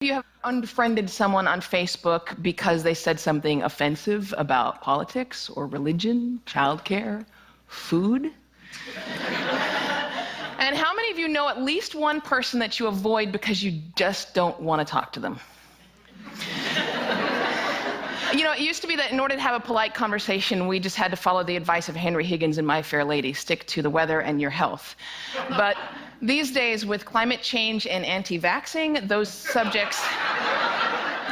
You have unfriended someone on Facebook because they said something offensive about politics or religion, childcare, food? And how many of you know at least one person that you avoid because you just don't want to talk to them? You know, it used to be that in order to have a polite conversation, we just had to follow the advice of Henry Higgins in My Fair Lady, stick to the weather and your health. But these days, with climate change and anti-vaxxing, those subjects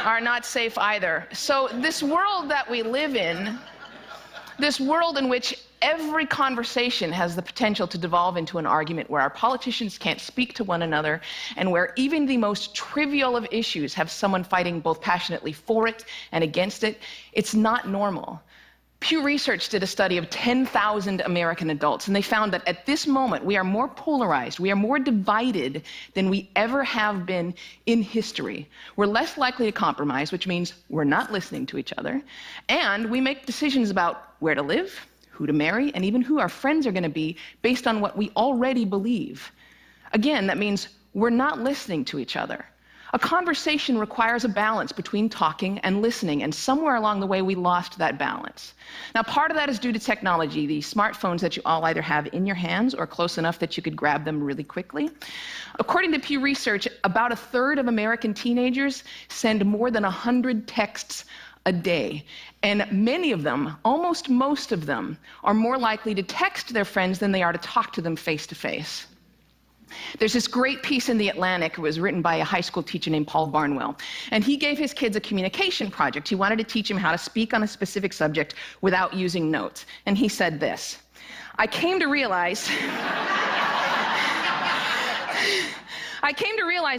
are not safe either. So this world that we live in, this world in which every conversation has the potential to devolve into an argument, where our politicians can't speak to one another, and where even the most trivial of issues have someone fighting both passionately for it and against it, it's not normal. Pew Research did a study of 10,000 American adults, and they found that at this moment we are more polarized, we are more divided than we ever have been in history. We're less likely to compromise, which means we're not listening to each other, and we make decisions about where to live, who to marry, and even who our friends are going to be based on what we already believe. Again, that means we're not listening to each other. A conversation requires a balance between talking and listening, and somewhere along the way we lost that balance. Now, part of that is due to technology, the smartphones that you all either have in your hands or close enough that you could grab them really quickly. According to Pew Research, about a third of American teenagers send more than 100 texts a day. And many of them, almost most of them, are more likely to text their friends than they are to talk to them face to face. There's this great piece in The Atlantic. It was written by a high school teacher named Paul Barnwell. And he gave his kids a communication project. He wanted to teach them how to speak on a specific subject without using notes. And he said this: I came to realize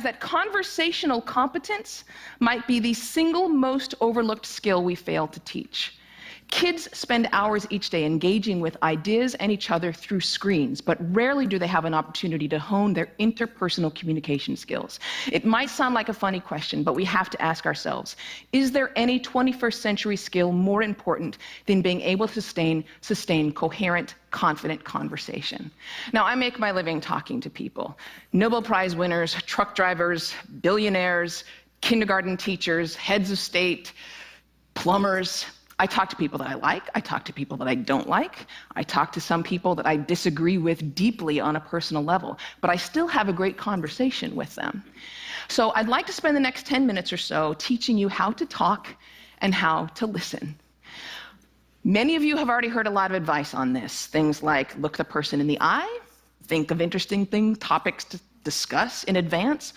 that conversational competence might be the single most overlooked skill we fail to teach. Kids spend hours each day engaging with ideas and each other through screens, but rarely do they have an opportunity to hone their interpersonal communication skills. It might sound like a funny question, but we have to ask ourselves, is there any 21st century skill more important than being able to sustain coherent, confident conversation? Now, I make my living talking to people. Nobel Prize winners, truck drivers, billionaires, kindergarten teachers, heads of state, plumbers. I talk to people that I like, I talk to people that I don't like, I talk to some people that I disagree with deeply on a personal level, but I still have a great conversation with them. So I'd like to spend the next 10 minutes or so teaching you how to talk and how to listen. Many of you have already heard a lot of advice on this. Things like look the person in the eye, think of interesting topics to discuss in advance,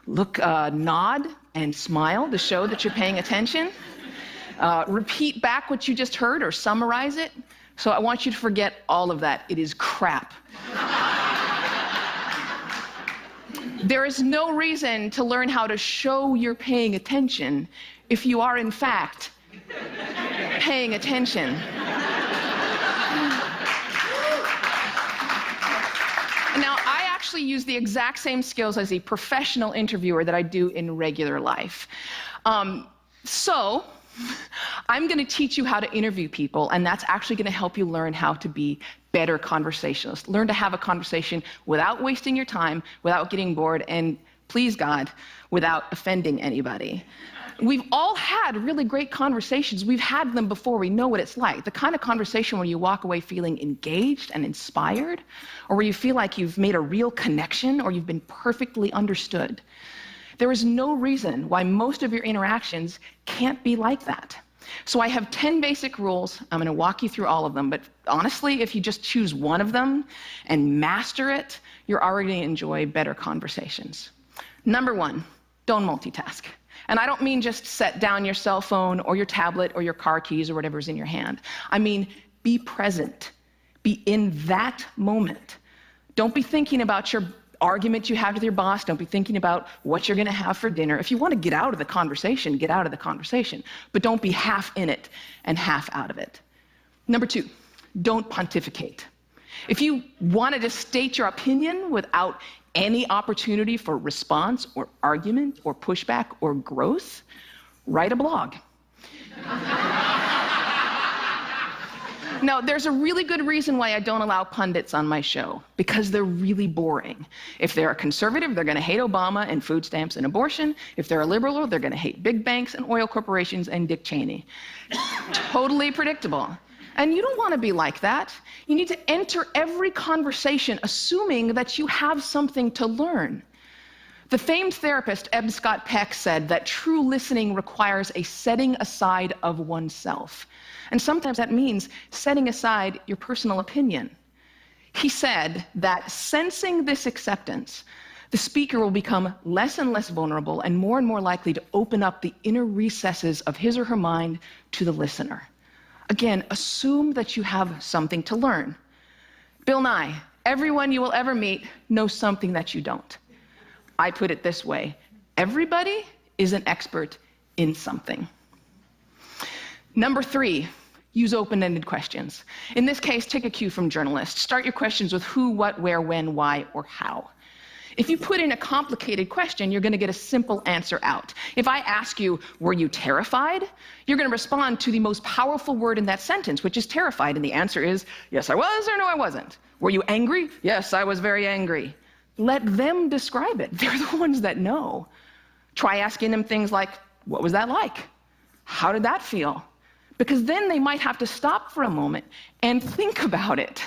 nod and smile to show that you're paying attention. Repeat back what you just heard or summarize it. So I want you to forget all of that. It is crap. There is no reason to learn how to show you're paying attention if you are, in fact, paying attention. Now, I actually use the exact same skills as a professional interviewer that I do in regular life. So I'm going to teach you how to interview people, and that's actually going to help you learn how to be better conversationalists. Learn to have a conversation without wasting your time, without getting bored, and please God, without offending anybody. We've all had really great conversations. We've had them before. We know what it's like. The kind of conversation where you walk away feeling engaged and inspired, or where you feel like you've made a real connection, or you've been perfectly understood. There is no reason why most of your interactions can't be like that. So I have 10 basic rules. I'm going to walk you through all of them, but honestly, if you just choose one of them and master it, you're already going to enjoy better conversations. Number 1, don't multitask. And I don't mean just set down your cell phone or your tablet or your car keys or whatever's in your hand. I mean, be present. Be in that moment. Don't be thinking about your argument you have with your boss. Don't be thinking about what you're going to have for dinner. If you want to get out of the conversation, get out of the conversation. But don't be half in it and half out of it. Number 2, don't pontificate. If you want to just state your opinion without any opportunity for response or argument or pushback or growth, write a blog. No, there's a really good reason why I don't allow pundits on my show, because they're really boring. If they're a conservative, they're going to hate Obama and food stamps and abortion. If they're a liberal, they're going to hate big banks and oil corporations and Dick Cheney. Totally predictable. And you don't want to be like that. You need to enter every conversation assuming that you have something to learn. The famed therapist Eb Scott Peck said that true listening requires a setting aside of oneself. And sometimes that means setting aside your personal opinion. He said that sensing this acceptance, the speaker will become less and less vulnerable and more likely to open up the inner recesses of his or her mind to the listener. Again, assume that you have something to learn. Bill Nye, everyone you will ever meet knows something that you don't. I put it this way: everybody is an expert in something. Number 3, use open-ended questions. In this case, take a cue from journalists. Start your questions with who, what, where, when, why, or how. If you put in a complicated question, you're going to get a simple answer out. If I ask you, were you terrified? You're going to respond to the most powerful word in that sentence, which is terrified, and the answer is, yes, I was, or no, I wasn't. Were you angry? Yes, I was very angry. Let them describe it. They're the ones that know. Try asking them things like, what was that like? How did that feel? Because then they might have to stop for a moment and think about it,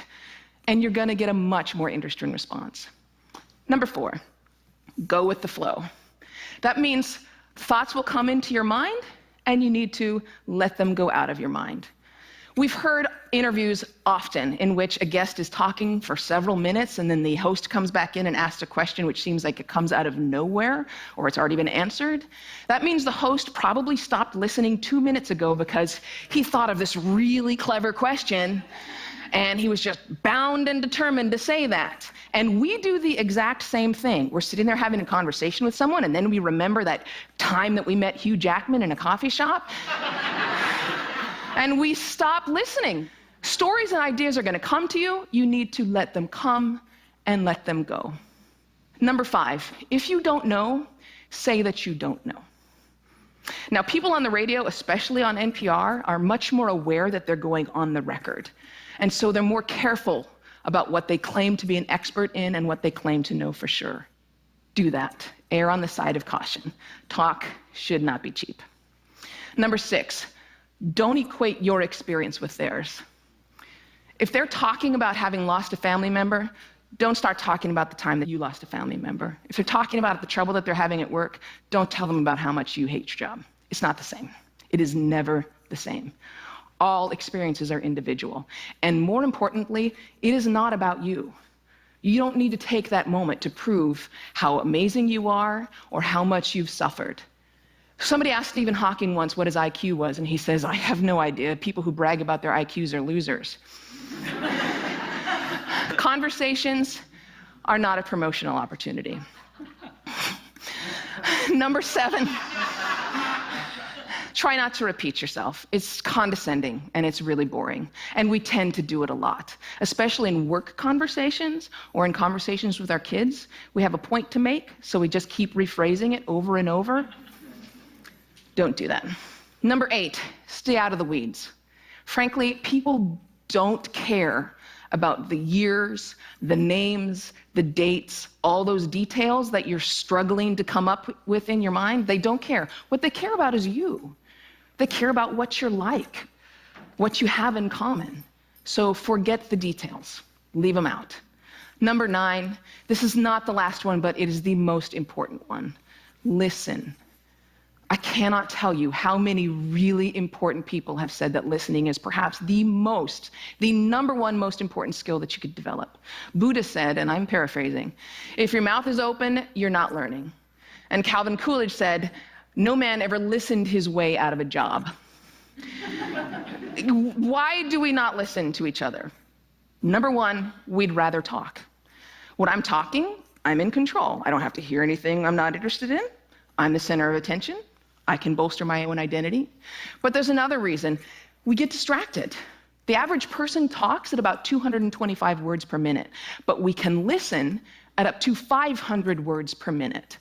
and you're going to get a much more interesting response. Number 4, go with the flow. That means thoughts will come into your mind, and you need to let them go out of your mind. We've heard interviews often in which a guest is talking for several minutes, and then the host comes back in and asks a question which seems like it comes out of nowhere, or it's already been answered. That means the host probably stopped listening 2 minutes ago because he thought of this really clever question, and he was just bound and determined to say that. And we do the exact same thing. We're sitting there having a conversation with someone, and then we remember that time that we met Hugh Jackman in a coffee shop, and we stop listening. Stories and ideas are going to come to you. You need to let them come and let them go. Number 5, if you don't know, say that you don't know. Now, people on the radio, especially on NPR, are much more aware that they're going on the record. And so they're more careful about what they claim to be an expert in and what they claim to know for sure. Do that. Err on the side of caution. Talk should not be cheap. Number 6, don't equate your experience with theirs. If they're talking about having lost a family member, don't start talking about the time that you lost a family member. If they're talking about the trouble that they're having at work, don't tell them about how much you hate your job. It's not the same. It is never the same. All experiences are individual. And more importantly, it is not about you. You don't need to take that moment to prove how amazing you are or how much you've suffered. Somebody asked Stephen Hawking once what his IQ was, and he says, I have no idea. People who brag about their IQs are losers. Conversations are not a promotional opportunity. Number 7, try not to repeat yourself. It's condescending, and it's really boring. And we tend to do it a lot, especially in work conversations or in conversations with our kids. We have a point to make, so we just keep rephrasing it over and over. Don't do that. Number 8, stay out of the weeds. Frankly, people don't care about the years, the names, the dates, all those details that you're struggling to come up with in your mind. They don't care. What they care about is you. They care about what you're like, what you have in common. So forget the details. Leave them out. Number 9, this is not the last one, but it is the most important one. Listen. I cannot tell you how many really important people have said that listening is perhaps the number one most important skill that you could develop. Buddha said, and I'm paraphrasing, if your mouth is open, you're not learning. And Calvin Coolidge said, no man ever listened his way out of a job. Why do we not listen to each other? Number 1, we'd rather talk. When I'm talking, I'm in control. I don't have to hear anything I'm not interested in. I'm the center of attention. I can bolster my own identity. But there's another reason. We get distracted. The average person talks at about 225 words per minute, but we can listen at up to 500 words per minute.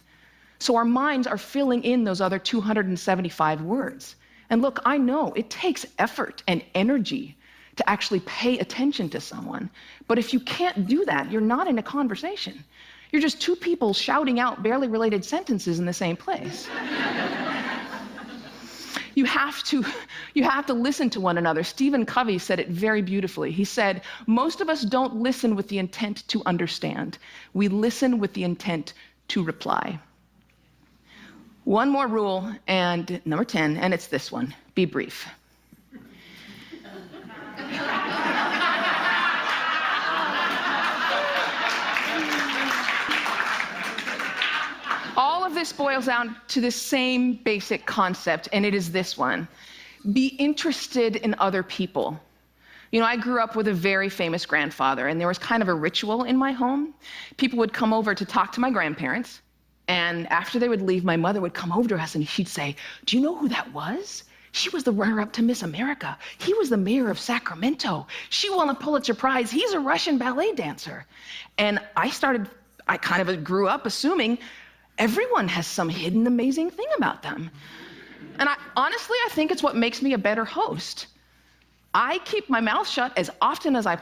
So our minds are filling in those other 275 words. And look, I know it takes effort and energy to actually pay attention to someone. But if you can't do that, you're not in a conversation. You're just two people shouting out barely related sentences in the same place. You have to listen to one another. Stephen Covey said it very beautifully. He said, most of us don't listen with the intent to understand. We listen with the intent to reply. One more rule, and number 10, and it's this one: be brief. All of this boils down to the same basic concept, and it is this one: be interested in other people. You know, I grew up with a very famous grandfather, and there was kind of a ritual in my home. People would come over to talk to my grandparents, and after they would leave, my mother would come over to us and she'd say, "Do you know who that was? She was the runner-up to Miss America. He was the mayor of Sacramento. She won a Pulitzer Prize. He's a Russian ballet dancer." And I kind of grew up assuming everyone has some hidden amazing thing about them. And honestly, I think it's what makes me a better host. I keep my mouth shut as often as I